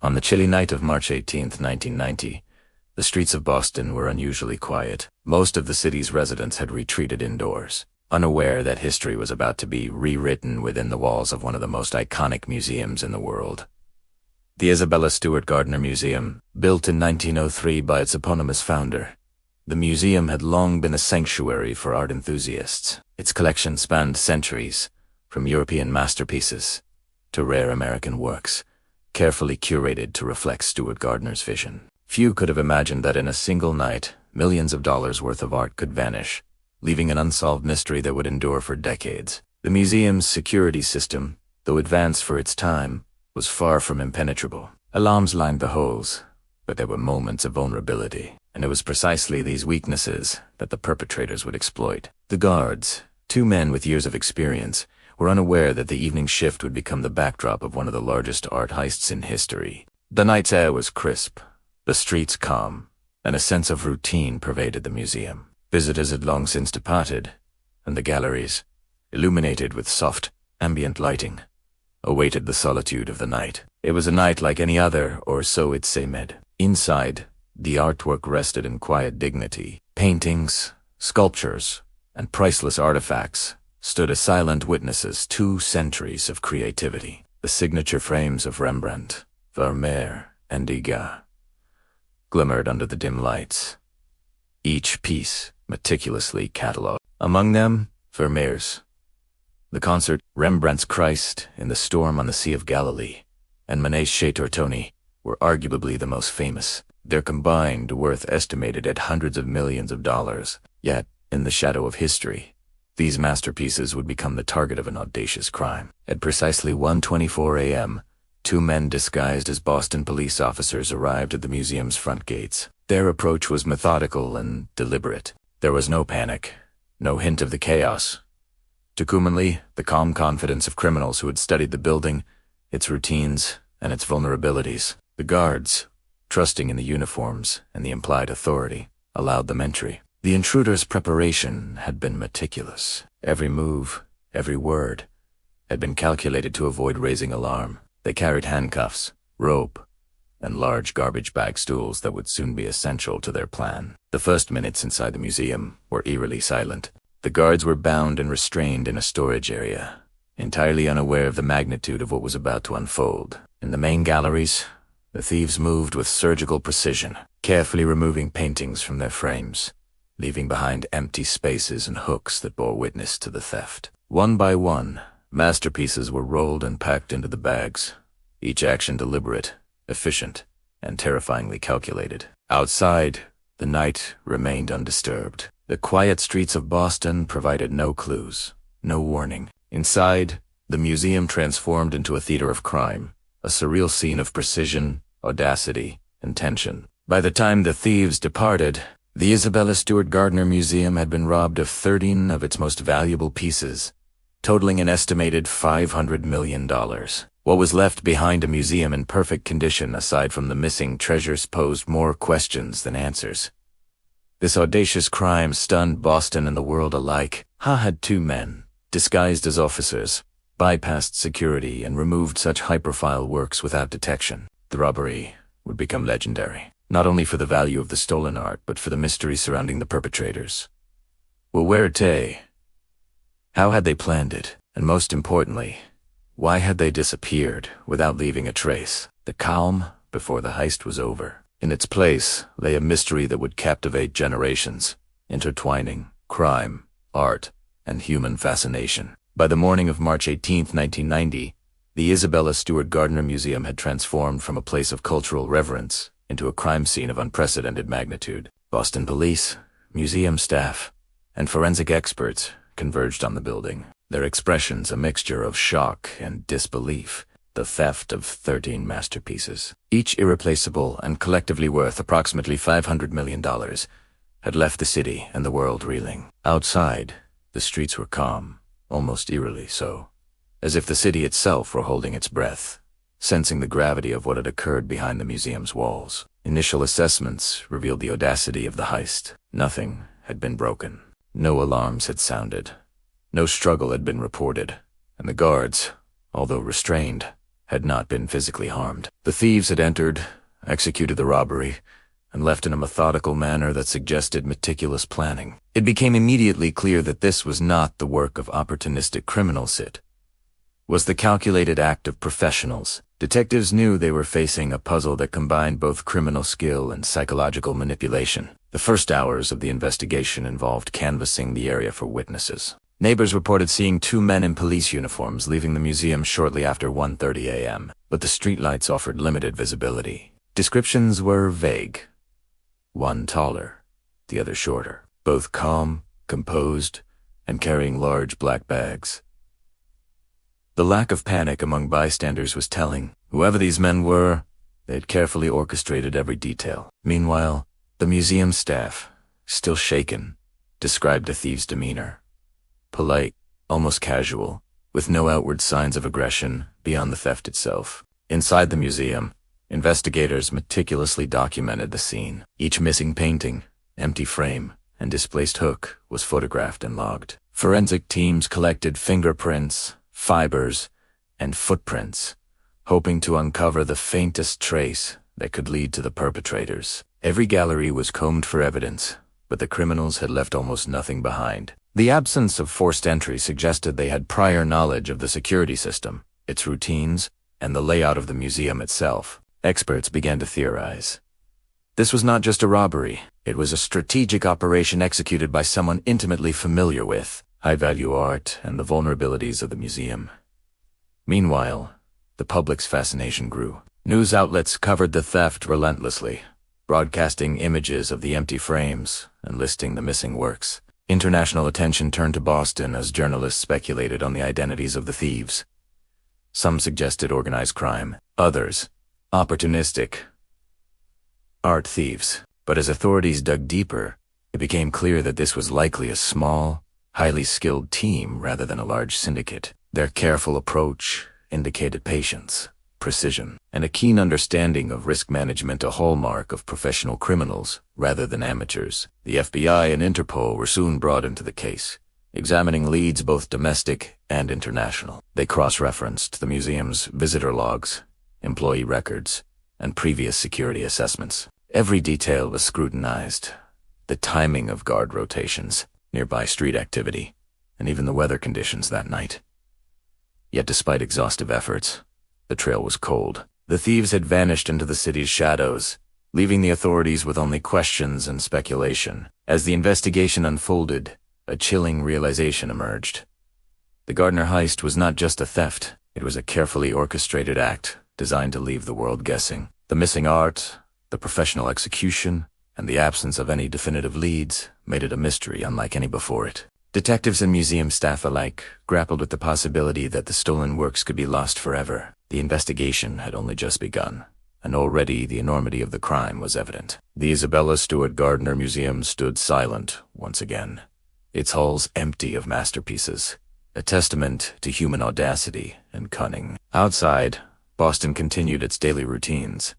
On the chilly night of March 18th, 1990, the streets of Boston were unusually quiet. Most of the city's residents had retreated indoors, unaware that history was about to be rewritten within the walls of one of the most iconic museums in the world. The Isabella Stewart Gardner Museum, built in 1903 by its eponymous founder, the museum had long been a sanctuary for art enthusiasts. Its collection spanned centuries, from European masterpieces to rare American works, carefully curated to reflect Stewart Gardner's vision. Few could have imagined that in a single night, millions of dollars worth of art could vanish, leaving an unsolved mystery that would endure for decades. The museum's security system, though advanced for its time, was far from impenetrable. Alarms lined the halls, but there were moments of vulnerability, and it was precisely these weaknesses that the perpetrators would exploit. The guards, two men with years of experience, were unaware that the evening shift would become the backdrop of one of the largest art heists in history. The night's air was crisp, the streets calm, and a sense of routine pervaded the museum. Visitors had long since departed, and the galleries, illuminated with soft, ambient lighting, awaited the solitude of the night. It was a night like any other, or so it seemed. Inside, the artwork rested in quiet dignity. Paintings, sculptures, and priceless artifacts stood as silent witnesses 2 centuries of creativity. The signature frames of Rembrandt, Vermeer, and Degas glimmered under the dim lights, each piece meticulously catalogued. Among them, Vermeer's The Concert, Rembrandt's Christ in the Storm on the Sea of Galilee, and Manet's Chez Tortoni were arguably the most famous, their combined worth estimated at hundreds of millions of dollars. Yet, in the shadow of history, these masterpieces would become the target of an audacious crime. At precisely 1:24 a.m., 2 men disguised as Boston police officers arrived at the museum's front gates. Their approach was methodical and deliberate. There was no panic, no hint of the chaos. Decumanly, the calm confidence of criminals who had studied the building, its routines, and its vulnerabilities. The guards, trusting in the uniforms and the implied authority, allowed them entry. The intruders' preparation had been meticulous. Every move, every word, had been calculated to avoid raising alarm. They carried handcuffs, rope, and large garbage bag stools that would soon be essential to their plan. The first minutes inside the museum were eerily silent. The guards were bound and restrained in a storage area, entirely unaware of the magnitude of what was about to unfold. In the main galleries, the thieves moved with surgical precision, carefully removing paintings from their frames, leaving behind empty spaces and hooks that bore witness to the theft. One by one, masterpieces were rolled and packed into the bags, each action deliberate, efficient, and terrifyingly calculated. Outside, the night remained undisturbed. The quiet streets of Boston provided no clues, no warning. Inside, the museum transformed into a theater of crime, a surreal scene of precision, audacity, and tension. By the time the thieves departed, the Isabella Stewart Gardner Museum had been robbed of 13 of its most valuable pieces, totaling an estimated $500 million. What was left behind a museum in perfect condition aside from the missing treasures posed more questions than answers. This audacious crime stunned Boston and the world alike. How had 2 men, disguised as officers, bypassed security and removed such high-profile works without detection? The robbery would become legendary, not only for the value of the stolen art, but for the mystery surrounding the perpetrators. Where they? How had they planned it? And most importantly, why had they disappeared without leaving a trace? The calm before the heist was over. In its place lay a mystery that would captivate generations, intertwining crime, art, and human fascination. By the morning of March 18, 1990, the Isabella Stewart Gardner Museum had transformed from a place of cultural reverence into a crime scene of unprecedented magnitude. Boston police, museum staff, and forensic experts converged on the building, their expressions a mixture of shock and disbelief. The theft of 13 masterpieces, each irreplaceable and collectively worth approximately $500 million, had left the city and the world reeling. Outside, the streets were calm, almost eerily so, as if the city itself were holding its breath, sensing the gravity of what had occurred behind the museum's walls. Initial assessments revealed the audacity of the heist. Nothing had been broken. No alarms had sounded. No struggle had been reported, and the guards, although restrained, had not been physically harmed. The thieves had entered, executed the robbery, and left in a methodical manner that suggested meticulous planning. It became immediately clear that this was not the work of opportunistic criminals. It was the calculated act of professionals. Detectives knew they were facing a puzzle that combined both criminal skill and psychological manipulation. The first hours of the investigation involved canvassing the area for witnesses. Neighbors reported seeing two men in police uniforms leaving the museum shortly after 1:30 a.m., but the streetlights offered limited visibility. Descriptions were vague. One taller, the other shorter, both calm, composed, and carrying large black bags. The lack of panic among bystanders was telling. Whoever these men were, they had carefully orchestrated every detail. Meanwhile, the museum staff, still shaken, described the thieves' demeanor. Polite, almost casual, with no outward signs of aggression beyond the theft itself. Inside the museum, investigators meticulously documented the scene. Each missing painting, empty frame, and displaced hook was photographed and logged. Forensic teams collected fingerprints, fibers, and footprints, hoping to uncover the faintest trace that could lead to the perpetrators. Every gallery was combed for evidence, but the criminals had left almost nothing behind. The absence of forced entry suggested they had prior knowledge of the security system, its routines, and the layout of the museum itself. Experts began to theorize. This was not just a robbery. It was a strategic operation executed by someone intimately familiar with high-value art and the vulnerabilities of the museum. Meanwhile, the public's fascination grew. News outlets covered the theft relentlessly, broadcasting images of the empty frames and listing the missing works. International attention turned to Boston as journalists speculated on the identities of the thieves. Some suggested organized crime, others, opportunistic art thieves. But as authorities dug deeper, it became clear that this was likely a small, highly skilled team rather than a large syndicate. Their careful approach indicated patience, precision, and a keen understanding of risk management, a hallmark of professional criminals rather than amateurs. The FBI and Interpol were soon brought into the case, examining leads both domestic and international. They cross-referenced the museum's visitor logs, employee records, and previous security assessments. Every detail was scrutinized. The timing of guard rotations, nearby street activity, and even the weather conditions that night. Yet despite exhaustive efforts, the trail was cold. The thieves had vanished into the city's shadows, leaving the authorities with only questions and speculation. As the investigation unfolded, a chilling realization emerged. The Gardner heist was not just a theft, it was a carefully orchestrated act designed to leave the world guessing. The missing art, the professional execution, and the absence of any definitive leads made it a mystery unlike any before it. Detectives and museum staff alike grappled with the possibility that the stolen works could be lost forever. The investigation had only just begun, and already the enormity of the crime was evident. The Isabella Stewart Gardner Museum stood silent once again, its halls empty of masterpieces, a testament to human audacity and cunning. Outside, Boston continued its daily routines,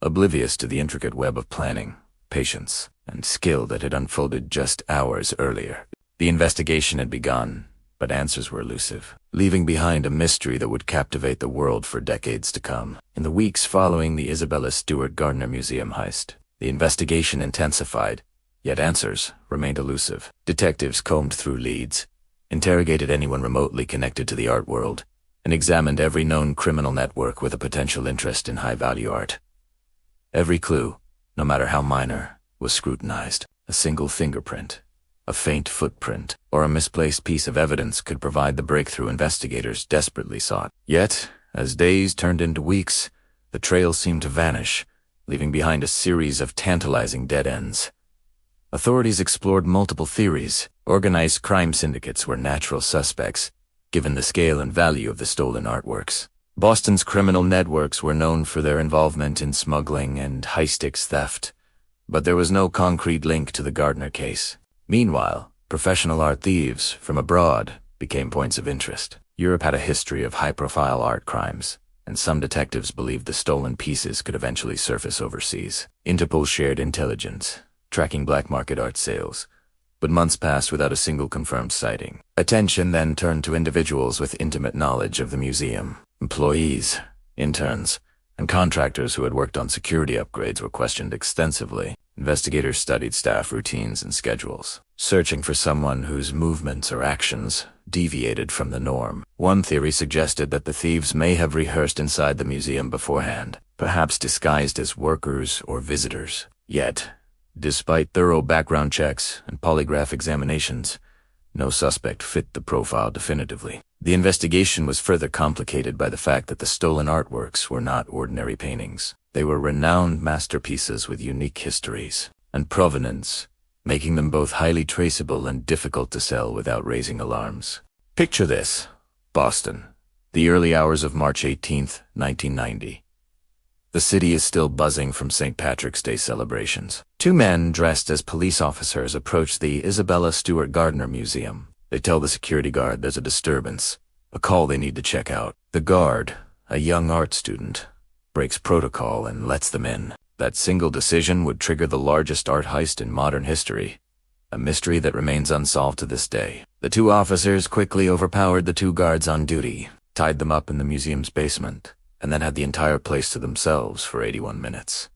oblivious to the intricate web of planning, patience, and skill that had unfolded just hours earlier. The investigation had begun, but answers were elusive, leaving behind a mystery that would captivate the world for decades to come. In the weeks following the Isabella Stewart Gardner Museum heist, the investigation intensified, yet answers remained elusive. Detectives combed through leads, interrogated anyone remotely connected to the art world, and examined every known criminal network with a potential interest in high-value art. Every clue, no matter how minor, was scrutinized. A single fingerprint, a faint footprint, or a misplaced piece of evidence could provide the breakthrough investigators desperately sought. Yet, as days turned into weeks, the trail seemed to vanish, leaving behind a series of tantalizing dead ends. Authorities explored multiple theories. Organized crime syndicates were natural suspects, given the scale and value of the stolen artworks. Boston's criminal networks were known for their involvement in smuggling and high-stakes theft, but there was no concrete link to the Gardner case. Meanwhile, professional art thieves from abroad became points of interest. Europe had a history of high-profile art crimes, and some detectives believed the stolen pieces could eventually surface overseas. Interpol shared intelligence, tracking black-market art sales, but months passed without a single confirmed sighting. Attention then turned to individuals with intimate knowledge of the museum. Employees, Interns and contractors who had worked on security upgrades were questioned extensively. Investigators studied staff routines and schedules, searching for someone whose movements or actions deviated from the norm. One theory suggested that the thieves may have rehearsed inside the museum beforehand, perhaps disguised as workers or visitors. Yet, despite thorough background checks and polygraph examinations, no suspect fit the profile definitively. The investigation was further complicated by the fact that the stolen artworks were not ordinary paintings. They were renowned masterpieces with unique histories and provenance, making them both highly traceable and difficult to sell without raising alarms. Picture this: Boston, the early hours of March 18th, 1990. The city is still buzzing from St. Patrick's Day celebrations. Two men dressed as police officers approach the Isabella Stewart Gardner Museum. They tell the security guard there's a disturbance, a call they need to check out. The guard, a young art student, breaks protocol and lets them in. That single decision would trigger the largest art heist in modern history, a mystery that remains unsolved to this day. The two officers quickly overpowered the two guards on duty, tied them up in the museum's basement, and then had the entire place to themselves for 81 minutes.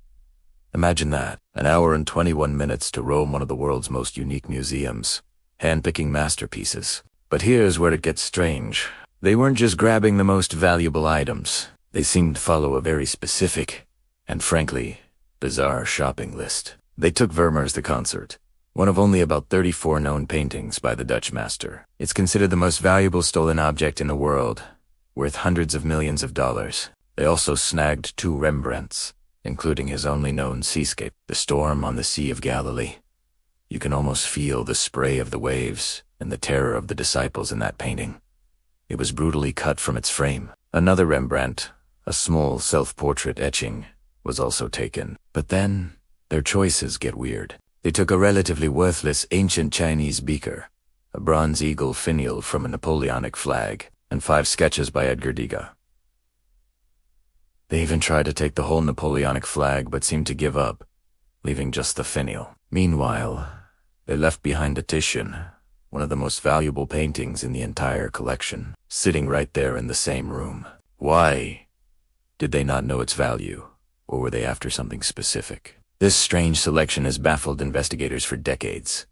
Imagine that, an hour and 21 minutes to roam one of the world's most unique museums, handpicking masterpieces. But here's where it gets strange. They weren't just grabbing the most valuable items. They seemed to follow a very specific, and frankly, bizarre shopping list. They took Vermeer's The Concert, one of only about 34 known paintings by the Dutch master. It's considered the most valuable stolen object in the world, worth hundreds of millions of dollars. They also snagged 2 Rembrandts, including his only known seascape, The Storm on the Sea of Galilee. You can almost feel the spray of the waves and the terror of the disciples in that painting. It was brutally cut from its frame. Another Rembrandt, a small self-portrait etching, was also taken. But then, their choices get weird. They took a relatively worthless ancient Chinese beaker, a bronze eagle finial from a Napoleonic flag, and 5 sketches by Edgar Degas. They even tried to take the whole Napoleonic flag but seemed to give up, leaving just the finial. Meanwhile, they left behind a Titian, one of the most valuable paintings in the entire collection, sitting right there in the same room. Why? Did they not know its value, or were they after something specific? This strange selection has baffled investigators for decades.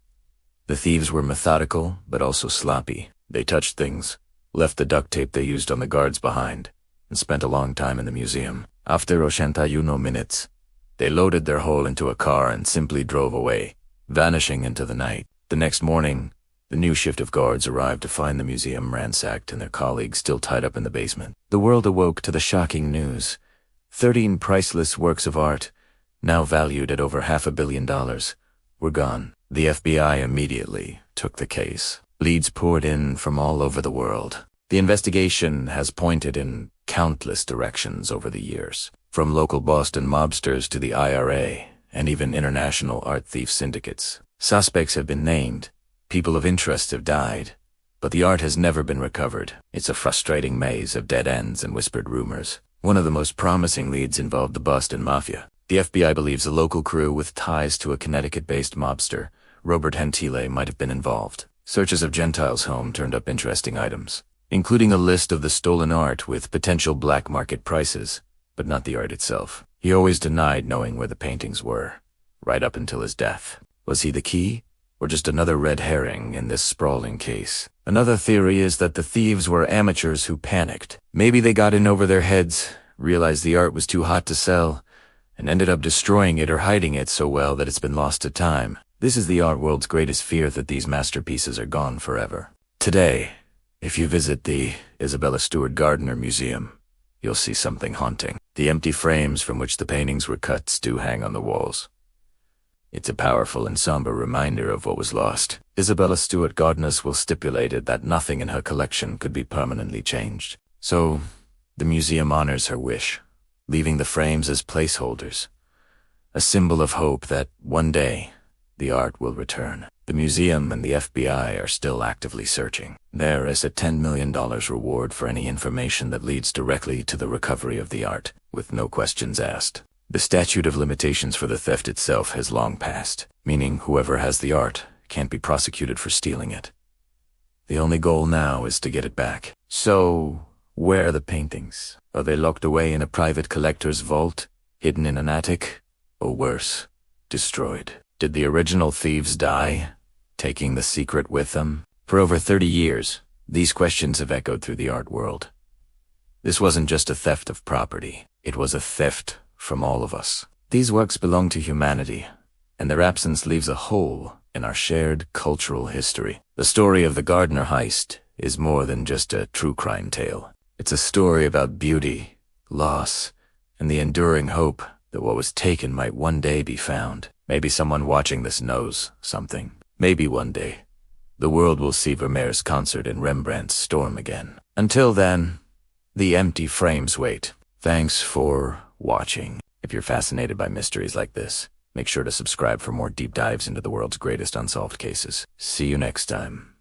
The thieves were methodical, but also sloppy. They touched things, left the duct tape they used on the guards behind, and spent a long time in the museum. After 81 minutes, they loaded their haul into a car and simply drove away, vanishing into the night. The next morning, the new shift of guards arrived to find the museum ransacked and their colleagues still tied up in the basement. The world awoke to the shocking news. 13 priceless works of art, now valued at over $500 million, were gone. The FBI immediately took the case. Leads poured in from all over the world. The investigation has pointed in countless directions over the years, from local Boston mobsters to the IRA and even international art thief syndicates. Suspects have been named, people of interest have died, but the art has never been recovered. It's a frustrating maze of dead ends and whispered rumors. One of the most promising leads involved the Boston Mafia. The FBI believes a local crew with ties to a Connecticut-based mobster, Robert Gentile, might have been involved. Searches of Gentile's home turned up interesting items, including a list of the stolen art with potential black market prices, but not the art itself. He always denied knowing where the paintings were, right up until his death. Was he the key, or just another red herring in this sprawling case? Another theory is that the thieves were amateurs who panicked. Maybe they got in over their heads, realized the art was too hot to sell, and ended up destroying it or hiding it so well that it's been lost to time. This is the art world's greatest fear, that these masterpieces are gone forever. Today, if you visit the Isabella Stewart Gardner Museum, you'll see something haunting. The empty frames from which the paintings were cut still hang on the walls. It's a powerful and somber reminder of what was lost. Isabella Stewart Gardner will stipulated that nothing in her collection could be permanently changed. So, the museum honors her wish, leaving the frames as placeholders, a symbol of hope that one day the art will return. The museum and the FBI are still actively searching. There is a $10 million reward for any information that leads directly to the recovery of the art, with no questions asked. The statute of limitations for the theft itself has long passed, meaning whoever has the art can't be prosecuted for stealing it. The only goal now is to get it back. So, where are the paintings? Are they locked away in a private collector's vault, hidden in an attic, or worse, destroyed? Did the original thieves die, taking the secret with them? For over 30 years, these questions have echoed through the art world. This wasn't just a theft of property, it was a theft from all of us. These works belong to humanity, and their absence leaves a hole in our shared cultural history. The story of the Gardner heist is more than just a true crime tale. It's a story about beauty, loss, and the enduring hope that what was taken might one day be found. Maybe someone watching this knows something. Maybe one day, the world will see Vermeer's concert in Rembrandt's Storm again. Until then, the empty frames wait. Thanks for watching. If you're fascinated by mysteries like this, make sure to subscribe for more deep dives into the world's greatest unsolved cases. See you next time.